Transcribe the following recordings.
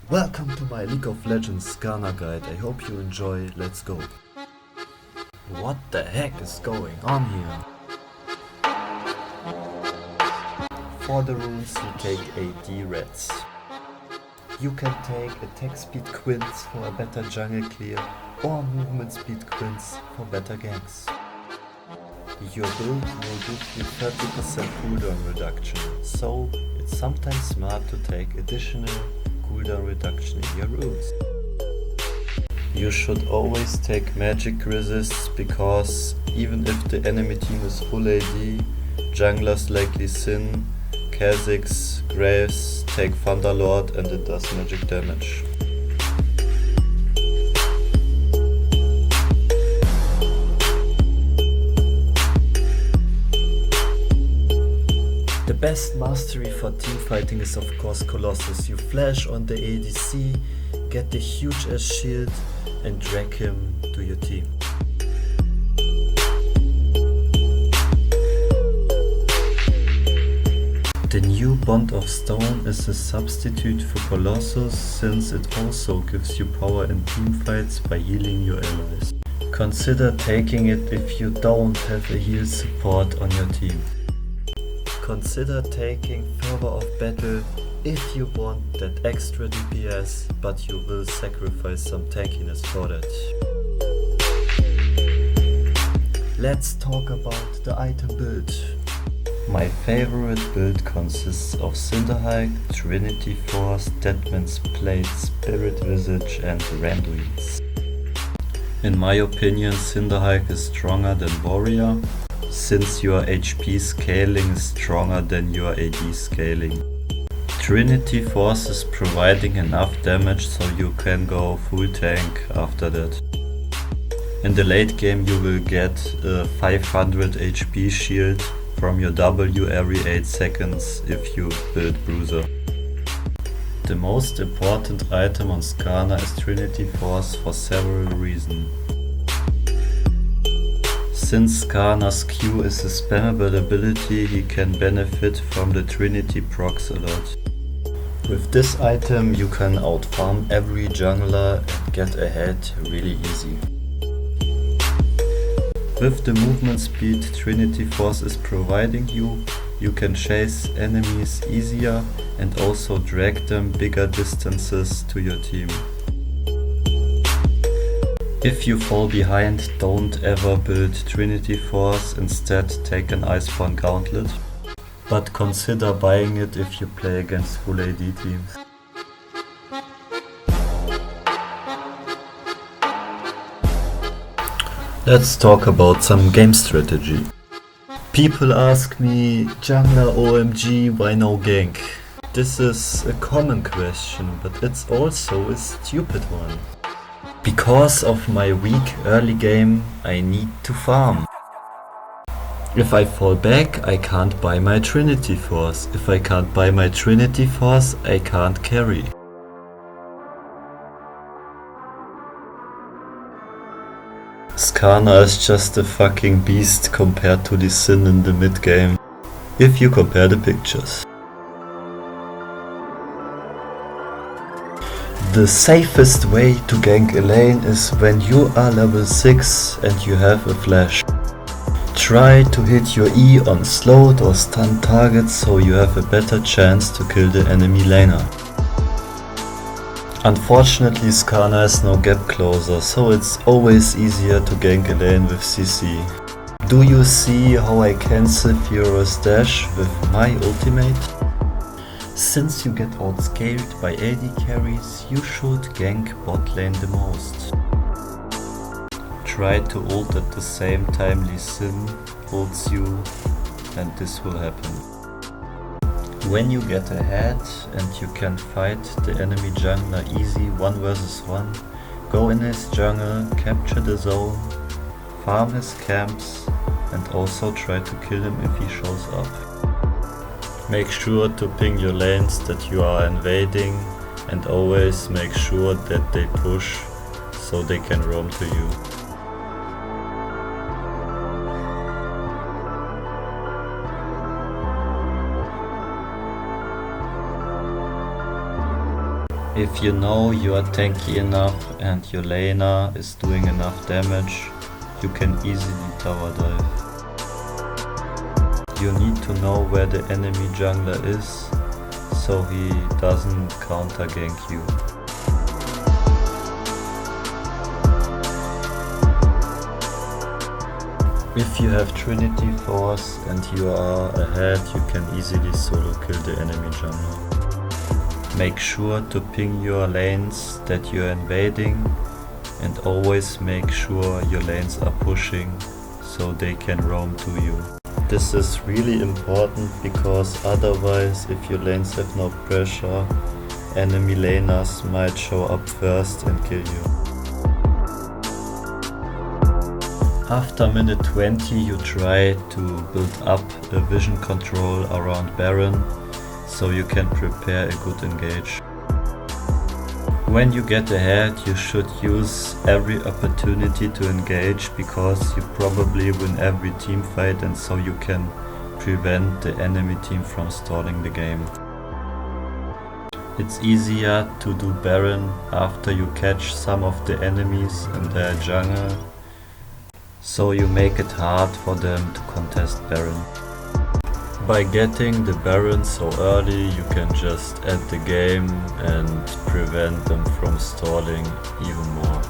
Welcome to my League of Legends Skarner guide. I hope you enjoy. Let's go. What the heck is going on here? For the runes you take AD reds. You can take attack speed quints for a better jungle clear or movement speed quints for better ganks. Your build will give you 30% cooldown reduction, so it's sometimes smart to take additional cooldown reduction in your runes. You should always take magic resists because even if the enemy team is full AD, junglers like Lee Sin, Kha'Zix, Graves take Thunderlord and it does magic damage. The best mastery for teamfighting is of course Colossus. You flash on the ADC, get the huge ass shield and drag him to your team. The new Bond of Stone is a substitute for Colossus since it also gives you power in teamfights by healing your allies. Consider taking it if you don't have a heal support on your team. Consider taking Fervor of Battle if you want that extra DPS, but you will sacrifice some tankiness for that. Let's talk about the item build. My favorite build consists of Cinderhike, Trinity Force, Deadman's Plate, Spirit Visage and Randuin's. In my opinion, Cinderhike is stronger than Warrior, since your HP scaling is stronger than your AD scaling. Trinity Force is providing enough damage so you can go full tank after that. In the late game you will get a 500 HP shield from your W every 8 seconds if you build Bruiser. The most important item on Skarner is Trinity Force for several reasons. Since Skarner's Q is a spammable ability, he can benefit from the Trinity procs a lot. With this item you can outfarm every jungler and get ahead really easy. With the movement speed Trinity Force is providing you, you can chase enemies easier and also drag them bigger distances to your team. If you fall behind, don't ever build Trinity Force, instead take an Iceborne Gauntlet. But consider buying it if you play against full AD teams. Let's talk about some game strategy. People ask me, jungler OMG, why no gank? This is a common question, but it's also a stupid one. Because of my weak early game, I need to farm. If I fall back, I can't buy my Trinity Force. If I can't buy my Trinity Force, I can't carry. Skarner is just a fucking beast compared to Lee Sin in the mid game, if you compare the pictures. The safest way to gank a lane is when you are level 6 and you have a flash. Try to hit your E on slowed or stunned targets so you have a better chance to kill the enemy laner. Unfortunately, Skarner has no gap closer, so it's always easier to gank a lane with CC. Do you see how I cancel Furious Dash with my ultimate? Since you get outscaled by AD carries, you should gank bot lane the most. Try to ult at the same time Lee Sin ults you, and this will happen. When you get ahead and you can fight the enemy jungler easy 1 vs 1, go in his jungle, capture the zone, farm his camps and also try to kill him if he shows up. Make sure to ping your lanes that you are invading and always make sure that they push so they can roam to you. If you know you are tanky enough and your laner is doing enough damage, you can easily tower dive. You need to know where the enemy jungler is, so he doesn't counter gank you. If you have Trinity Force and you are ahead, you can easily solo kill the enemy jungler. Make sure to ping your lanes that you are invading, and always make sure your lanes are pushing so they can roam to you. This is really important because otherwise, if your lanes have no pressure, enemy laners might show up first and kill you. After minute 20 you try to build up a vision control around Baron, so you can prepare a good engage. When you get ahead, you should use every opportunity to engage, because you probably win every team fight, and so you can prevent the enemy team from stalling the game. It's easier to do Baron after you catch some of the enemies in their jungle, so you make it hard for them to contest Baron. By getting the Baron so early, you can just end the game and prevent them from stalling even more.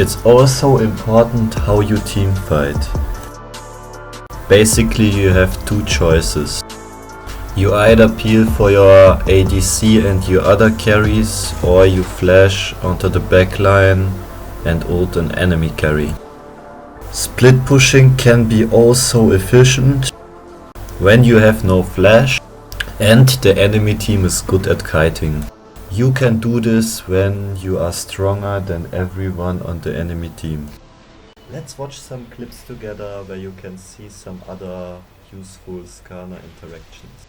It's also important how you team fight. Basically you have two choices. You either peel for your ADC and your other carries, or you flash onto the backline and ult an enemy carry. Split pushing can be also efficient when you have no flash and the enemy team is good at kiting. You can do this when you are stronger than everyone on the enemy team. Let's watch some clips together where you can see some other useful Skarner interactions.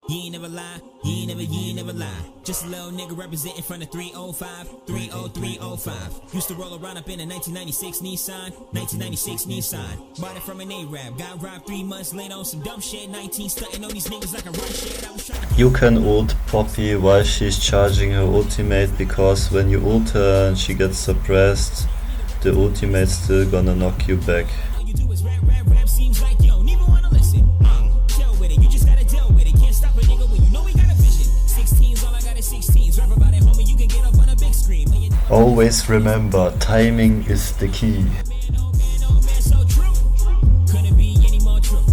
You ain't never lie, you ain't never lie. Just a little nigga representing from the 305, 30305. Used to roll around up in a 1996 Nissan. Bought it from an A-Rap, got robbed 3 months later on some dumb shit. 19 stunting on these niggas like a run shit. I was trying to... You can ult Poppy while she's charging her ultimate, because when you ult her and she gets suppressed, the ultimate's still gonna knock you back. All you do is rap, seems like you don't even wanna listen. Chill with it, you just gotta deal with it. Can't stop a nigga when you know we got a vision. 16s, all I got is 16s. Rap about it, homie, you can get up on a big screen. Always remember, timing is the key. So true. Couldn't be any more true.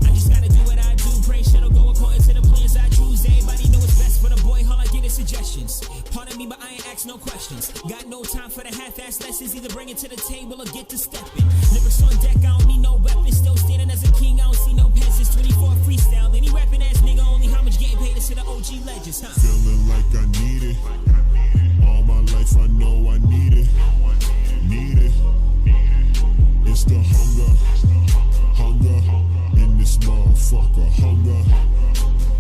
I just gotta do what I do. Pray shit'll go according to the plans I choose. Everybody know what's best for the boy. All I get is suggestions. Pardon me, but I ain't ask no questions. Got no time for the half-ass lessons. Either bring it to the table or get to stepping. Lyrics on deck, I don't need no weapons. Still standing as a king, I don't see no peasants. 24 freestyle. Any rapping ass nigga, only how much getting paid is to the OG legends, huh? Feeling like I need it. All my life I know I need it. Need it. It's the hunger in this motherfucker.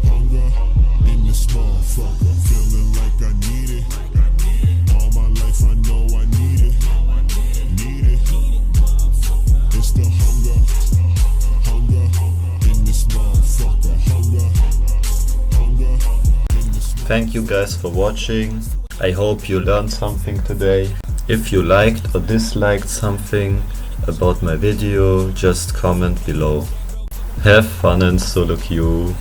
Hunger in this motherfucker. Feeling like I need it. All my life I know I need it. Need it. It's the hunger in this motherfucker. Hunger in this. Thank you guys for watching. I hope you learned something today. If you liked or disliked something about my video, just comment below. Have fun in solo queue.